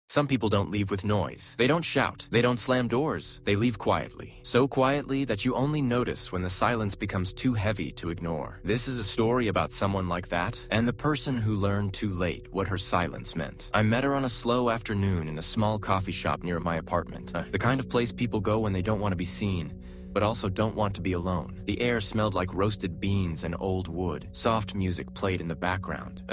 Some people don't leave with noise. They don't shout. They don't slam doors. They leave quietly. So quietly that you only notice when the silence becomes too heavy to ignore. This is a story about someone like that, and the person who learned too late what her silence meant. I met her on a slow afternoon in a small coffee shop near my apartment. The kind of place people go when they don't want to be seen, but also don't want to be alone. The air smelled like roasted beans and old wood. Soft music played in the background.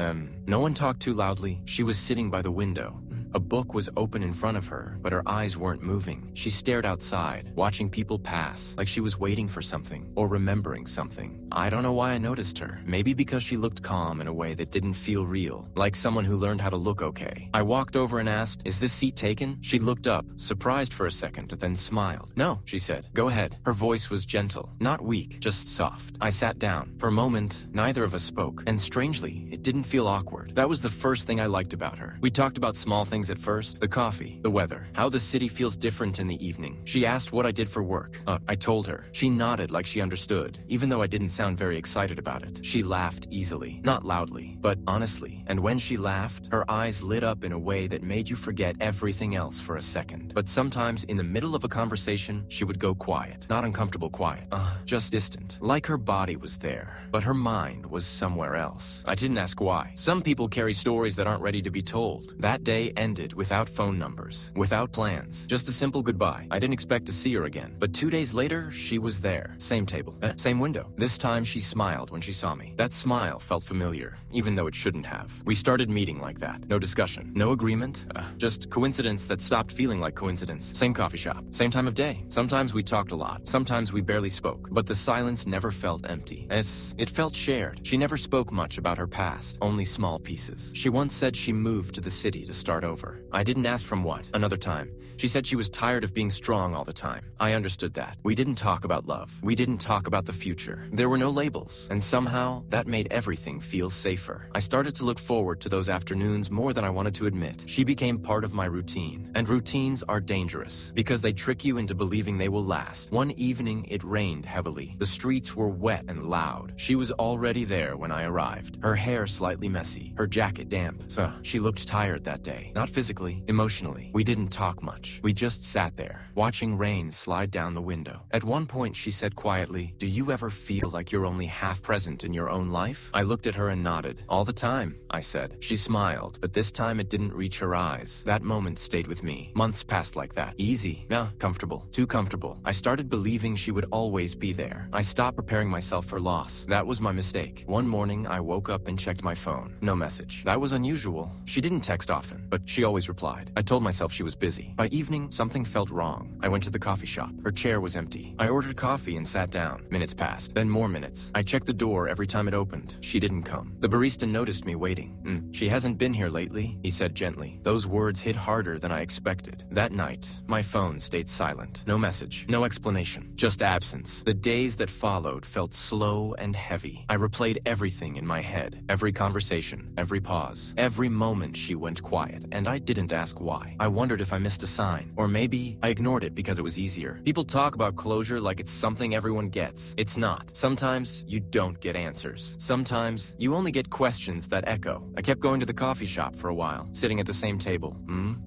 No one talked too loudly. She was sitting by the window. A book was open in front of her, but her eyes weren't moving. She stared outside, watching people pass, like she was waiting for something, or remembering something. I don't know why I noticed her. Maybe because she looked calm in a way that didn't feel real, like someone who learned how to look okay. I walked over and asked, "Is this seat taken?" She looked up, surprised for a second, then smiled. "No," she said. "Go ahead." Her voice was gentle, not weak, just soft. I sat down. For a moment, neither of us spoke, and strangely, it didn't feel awkward. That was the first thing I liked about her. We talked about small things at first: the coffee, the weather, how the city feels different in the evening. She asked what I did for work. I told her. She nodded like she understood, even though I didn't sound very excited about it. She laughed easily, not loudly, but honestly. And when she laughed, her eyes lit up in a way that made you forget everything else for a second. But sometimes, in the middle of a conversation, she would go quiet. Not uncomfortable quiet, just distant. Like her body was there, but her mind was somewhere else. I didn't ask why. Some people carry stories that aren't ready to be told. That day ended without phone numbers, without plans, just a simple goodbye. I didn't expect to see her again, but 2 days later, she was there. Same table, same window. This time she smiled when she saw me. That smile felt familiar, even though it shouldn't have. We started meeting like that. No discussion, no agreement, just coincidence that stopped feeling like coincidence. Same coffee shop, same time of day. Sometimes we talked a lot, sometimes we barely spoke, but the silence never felt empty. It felt shared. She never spoke much about her past, only small pieces. She once said she moved to the city to start over. I didn't ask from what. Another time, she said she was tired of being strong all the time. I understood that. We didn't talk about love. We didn't talk about the future. There were no labels, and somehow that made everything feel safer. I started to look forward to those afternoons more than I wanted to admit. She became part of my routine, and routines are dangerous because they trick you into believing they will last. One evening, it rained heavily. The streets were wet and loud. She was already there when I arrived. Her hair slightly messy, her jacket damp. She looked tired that day. Not physically, emotionally. We didn't talk much. We just sat there, watching rain slide down the window. At one point, she said quietly, "Do you ever feel like you're only half present in your own life?" I looked at her and nodded. "All the time," I said. She smiled, but this time it didn't reach her eyes. That moment stayed with me. Months passed like that. Easy. Comfortable. Too comfortable. I started believing she would always be there. I stopped preparing myself for loss. That was my mistake. One morning, I woke up and checked my phone. No message. That was unusual. She didn't text often, but she always replied. I told myself she was busy. By evening, something felt wrong. I went to the coffee shop. Her chair was empty. I ordered coffee and sat down. Minutes passed, then more minutes. I checked the door every time it opened. She didn't come. The barista noticed me waiting. "She hasn't been here lately," he said gently. Those words hit harder than I expected. That night, my phone stayed silent. No message, no explanation, just absence. The days that followed felt slow and heavy. I replayed everything in my head. Every conversation, every pause, every moment she went quiet, and I didn't ask why. I wondered if I missed a sign, or maybe I ignored it because it was easier. People talk about closure like it's something everyone gets. It's not. Sometimes you don't get answers. Sometimes you only get questions that echo. I kept going to the coffee shop for a while, sitting at the same table,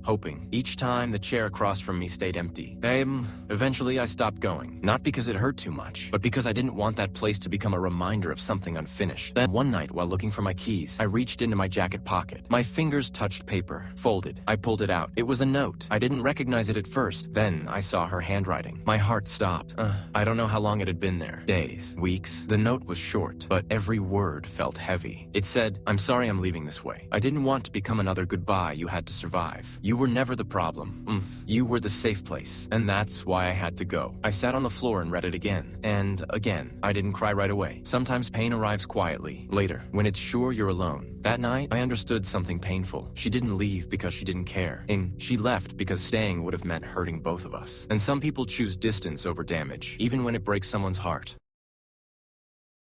hoping. Each time the chair across from me stayed empty. Eventually I stopped going. Not because it hurt too much, but because I didn't want that place to become a reminder of something unfinished. Then one night, while looking for my keys, I reached into my jacket pocket. My fingers touched paper, folded. I pulled it out. It was a note. I didn't recognize it at first. Then I saw her handwriting. My heart stopped. I don't know how long it had been there. Days, weeks. The note was short, but every word felt heavy. It said, "I'm sorry I'm leaving this way. I didn't want to become another goodbye you had to survive. You were never the problem. You were the safe place. And that's why I had to go." I sat on the floor and read it again. And again. I didn't cry right away. Sometimes pain arrives quietly, later, when it's sure you're alone. That night, I understood something painful. She didn't leave because she didn't care. And she left because staying would have meant hurting both of us. And some people choose distance over damage, even when it breaks someone's heart.